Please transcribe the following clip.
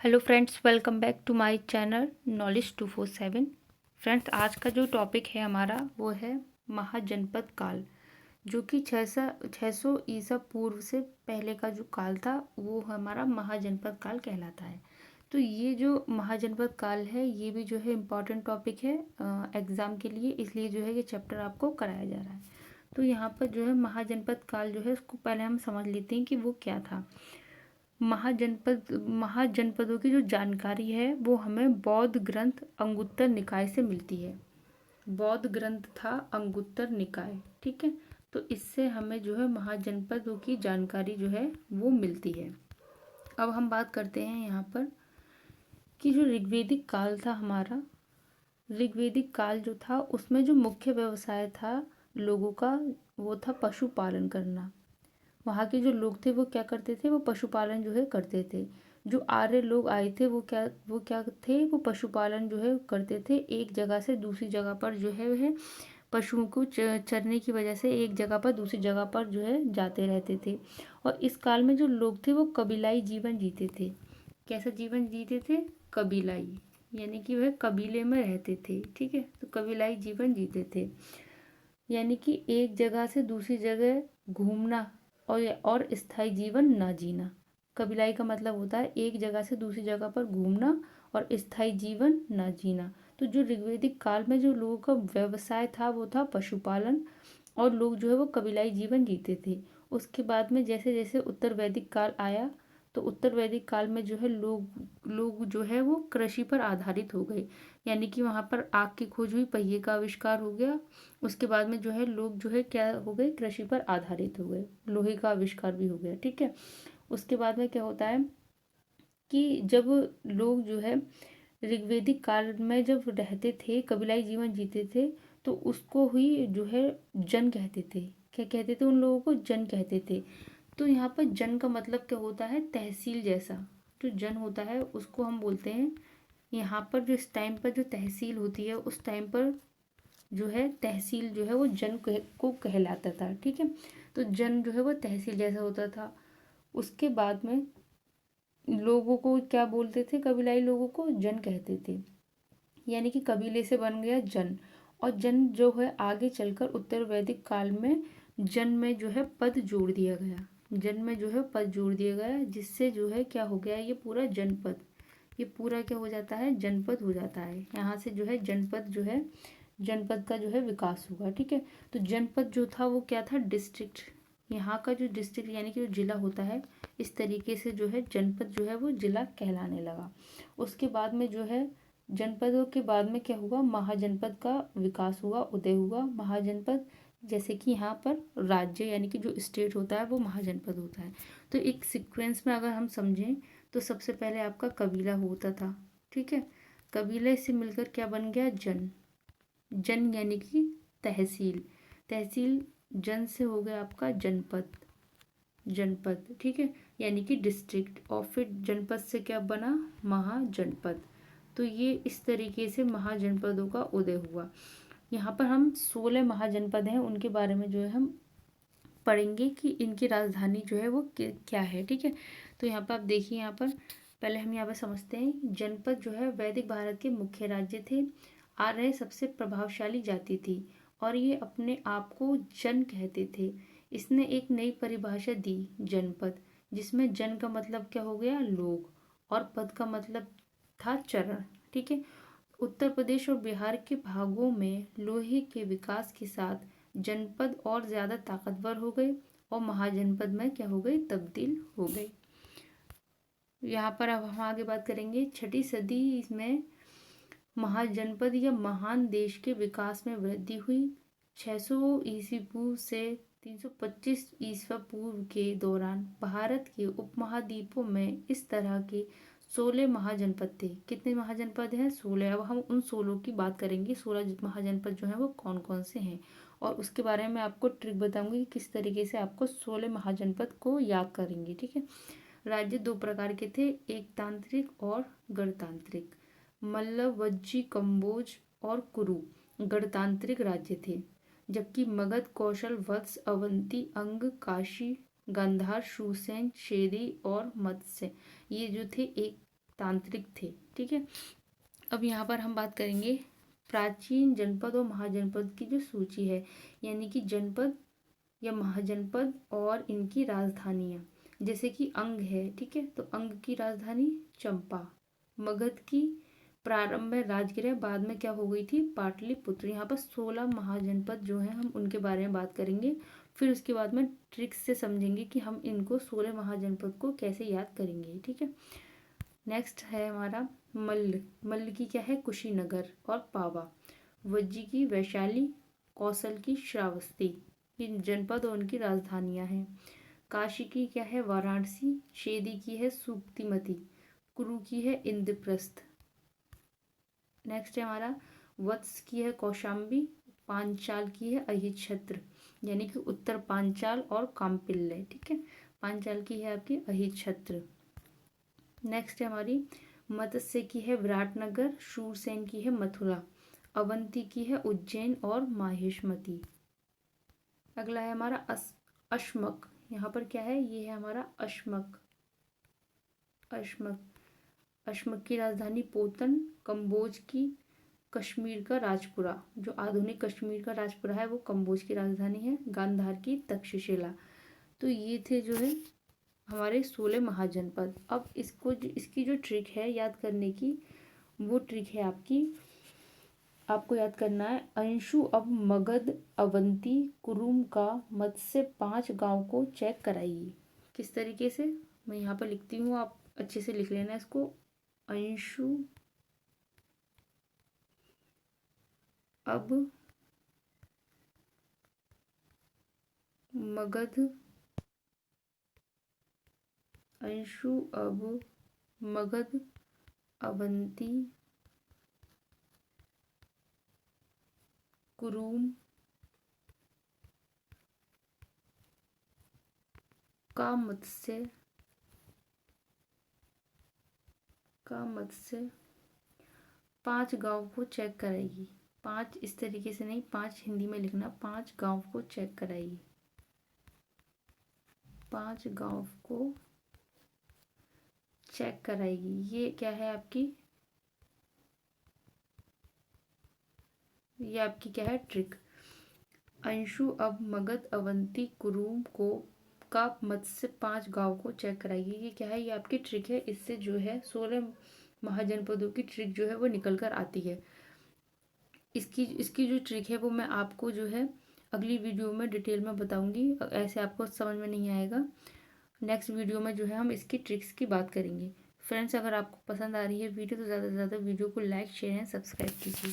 Hello friends, welcome back to my channel knowledge 247। Friends, आज का जो टॉपिक है हमारा वो है महाजनपद काल, जो कि 600 ईसा पूर्व से पहले का जो काल था वो हमारा महाजनपद काल कहलाता है। तो ये जो महाजनपद काल है ये भी जो है इम्पॉर्टेंट टॉपिक है एग्ज़ाम के लिए, इसलिए जो है ये चैप्टर आपको कराया जा रहा है। तो यहाँ पर जो है महाजनपद काल जो है उसको पहले हम समझ लेते हैं कि वो क्या था। महाजनपदों की जो जानकारी है वो हमें बौद्ध ग्रंथ अंगुत्तर निकाय से मिलती है। बौद्ध ग्रंथ था अंगुत्तर निकाय, ठीक है। तो इससे हमें जो है महाजनपदों की जानकारी जो है वो मिलती है। अब हम बात करते हैं यहाँ पर कि जो ऋग्वेदिक काल था हमारा, ऋग्वेदिक काल जो था उसमें जो मुख्य व्यवसाय था लोगों का वो था पशुपालन करना। वहाँ के जो लोग थे वो क्या करते थे, वो पशुपालन जो है करते थे। जो आर्य लोग आए थे वो क्या थे, वो पशुपालन जो है करते थे। एक जगह से दूसरी जगह पर जो है वह पशुओं को चरने की वजह से एक जगह पर दूसरी जगह पर जो है जाते रहते थे। और इस काल में जो लोग थे वो कबीलाई जीवन जीते थे। कैसा जीवन जीते थे? कबीलाई, यानी कि वह कबीले में रहते थे, ठीक है। तो कबीलाई जीवन जीते थे, यानी कि एक जगह से दूसरी जगह घूमना और स्थायी जीवन ना जीना। कबीलाई का मतलब होता है एक जगह से दूसरी जगह पर घूमना और स्थायी जीवन ना जीना। तो जो ऋग्वेदिक काल में जो लोगों का व्यवसाय था वो था पशुपालन, और लोग जो है वो कबीलाई जीवन जीते थे। उसके बाद में जैसे जैसे उत्तर वैदिक काल आया, तो उत्तर वैदिक काल में जो है लोग जो है वो कृषि पर आधारित हो गए, यानी कि वहाँ पर आग की खोज हुई, पहिए का आविष्कार हो गया। उसके बाद में जो है लोग जो है क्या हो गए, कृषि पर आधारित हो गए, लोहे का आविष्कार भी हो गया, ठीक है। उसके बाद में क्या होता है कि जब लोग जो है ऋग्वेदिक काल में जब रहते थे, कबीलाई जीवन जीते थे, तो उसको ही जो है जन कहते थे। क्या कहते थे? उन लोगों को जन कहते थे। तो यहाँ पर जन का मतलब क्या होता है? तहसील जैसा। जो जन होता है उसको हम बोलते हैं, यहाँ पर जो इस टाइम पर जो तहसील होती है उस टाइम पर जो है तहसील जो है वो को कहलाता था, ठीक है। तो जन जो है वो तहसील जैसा होता था। उसके बाद में लोगों को क्या बोलते थे? कबीलाई लोगों को जन कहते थे, यानी कि कबीले से बन गया जन। और जन जो है आगे चलकर उत्तर वैदिक काल में जन में जो है पद जोड़ दिया गया। जन में जो है पद जोड़ दिया गया, जिससे जो है क्या हो गया, ये पूरा जनपद, ये पूरा क्या हो जाता है, जनपद हो जाता है। यहाँ से जो है जनपद जो है, जनपद का जो है विकास हुआ, ठीक है। तो जनपद जो था वो क्या था? डिस्ट्रिक्ट। यहाँ का जो डिस्ट्रिक्ट यानी कि जो जिला होता है, इस तरीके से जो है जनपद जो है वो जिला कहलाने लगा। उसके बाद में जो है जनपदों के बाद में क्या हुआ, महाजनपद का विकास हुआ, उदय हुआ। महाजनपद जैसे कि यहाँ पर राज्य यानी कि जो स्टेट होता है वो महाजनपद होता है। तो एक सीक्वेंस में अगर हम समझें तो सबसे पहले आपका कबीला होता था, ठीक है। कबीले से मिलकर क्या बन गया? जन। जन यानी कि तहसील। तहसील जन से हो गया आपका जनपद। जनपद, ठीक है, यानी कि डिस्ट्रिक्ट। और फिर जनपद से क्या बना? महाजनपद। तो ये इस तरीके से महाजनपदों का उदय हुआ। यहाँ पर हम 16 महाजनपद हैं, उनके बारे में जो है हम पढ़ेंगे कि इनकी राजधानी जो है वो क्या है, ठीक है। तो यहाँ पर आप देखिए, यहाँ पर पहले हम यहाँ पर समझते हैं जनपद जो है वैदिक भारत के मुख्य राज्य थे। आर्य सबसे प्रभावशाली जाति थी और ये अपने आप को जन कहते थे। इसने एक नई परिभाषा दी जनपद, जिसमें जन का मतलब क्या हो गया? लोग, और पद का मतलब था चरण, ठीक है। उत्तर प्रदेश और बिहार के भागों में लोहे के विकास के साथ जनपद और ज़्यादा ताकतवर हो गए और महाजनपद में क्या हो गए? तब्दील हो गए। यहाँ पर अब हम आगे बात करेंगे 6ठी सदी में महाजनपद या महान देश के विकास में वृद्धि हुई। 600 ईस्वी पूर्व से 325 ईस्वी पूर्व के दौरान भारत के उपमहाद्वीपों में इस तरह के 16 महाजनपद थे। कितने महाजनपद हैं? 16। अब हम उन 16 की बात करेंगे, 16 महाजनपद जो हैं वो कौन कौन से हैं, और उसके बारे में आपको ट्रिक बताऊंगी कि किस तरीके से आपको 16 महाजनपद को याद करेंगे, ठीक है। राज्य दो प्रकार के थे, एक तांत्रिक और गणतांत्रिक। मल्लव, वज्जी, कंबोज और कुरु गणतांत्रिक राज्य थे, जबकि मगध, कौशल, वत्स, अवंती, अंग, काशी, गांधार, शूरसेन, शेदी और मत्स्य ये जो थे एक तांत्रिक थे। ठीक है, अब यहाँ पर हम बात करेंगे प्राचीन जनपद और महाजनपद की जो सूची है, यानी कि जनपद या महाजनपद और इनकी राजधानियाँ। जैसे कि अंग है, ठीक है, तो अंग की राजधानी चंपा। मगध की प्रारंभ में राजगृह, बाद में क्या हो गई थी, पाटलिपुत्र। यहाँ पर 16 महाजनपद जो हैं हम उनके बारे में बात करेंगे। फिर उसके बाद में ट्रिक्स से समझेंगे कि हम इनको 16 महाजनपद को कैसे याद करेंगे। ठीक है, नेक्स्ट है हमारा मल्ल। मल्ल की क्या है, कुशीनगर और पावा। वज्जी की वैशाली, कौशल की श्रावस्ती। ये जनपद और उनकी राजधानियां हैं। काशी की क्या है, वाराणसी। शेदी की है सूक्तिमती। कुरु की है इंद्रप्रस्थ। नेक्स्ट है हमारा वत्स की है कौशाम्बी। पांचाल की है अहिच्छत्र, यानी कि उत्तर पांचाल और काम्पिल्य। ठीक है, पांचाल की है आपकी अहिच्छत्र। नेक्स्ट है हमारी मत्स्य की है विराटनगर। शूरसेन की है मथुरा। अवंती की है उज्जैन और माहेशमती। अगला है हमारा अश्मक। यहाँ पर क्या है, ये है हमारा अश्मक। अश्मक अश्मक की राजधानी पोतन। कंबोज की कश्मीर का राजपुरा, जो आधुनिक कश्मीर का राजपुरा है वो कंबोज की राजधानी है। गांधार की तक्षशिला। तो ये थे जो है हमारे 16 महाजनपद। अब इसकी जो ट्रिक है याद करने की, वो ट्रिक है आपको याद करना है अंशु अब मगध अवंती कुरुम का मत से 5 गांव को चेक कराइए। किस तरीके से, मैं यहाँ पर लिखती हूँ, आप अच्छे से लिख लेना इसको। अंशु अब मगध अंशु अब मगध अवंती कुरुम का मत्स्य 5 गांव को चेक कराइए। 5 इस तरीके से नहीं, 5 हिंदी में लिखना। 5 गांव को चेक कराइए। 5 गांव को चेक कराएगी। ये क्या है आपकी, ये आपकी क्या है ट्रिक। अंशु अब मगध अवंती कुरुम को का मत से 5 गांव को चेक कराएगी। ये क्या है, ये आपकी ट्रिक है। इससे जो है 16 महाजनपदों की ट्रिक जो है वो निकल कर आती है। इसकी जो ट्रिक है वो मैं आपको जो है अगली वीडियो में डिटेल में बताऊंगी, ऐसे आपको समझ में नहीं आएगा। नेक्स्ट वीडियो में जो है हम इसकी ट्रिक्स की बात करेंगे। फ्रेंड्स, अगर आपको पसंद आ रही है वीडियो तो ज़्यादा से ज़्यादा वीडियो को लाइक शेयर एंड सब्सक्राइब कीजिए।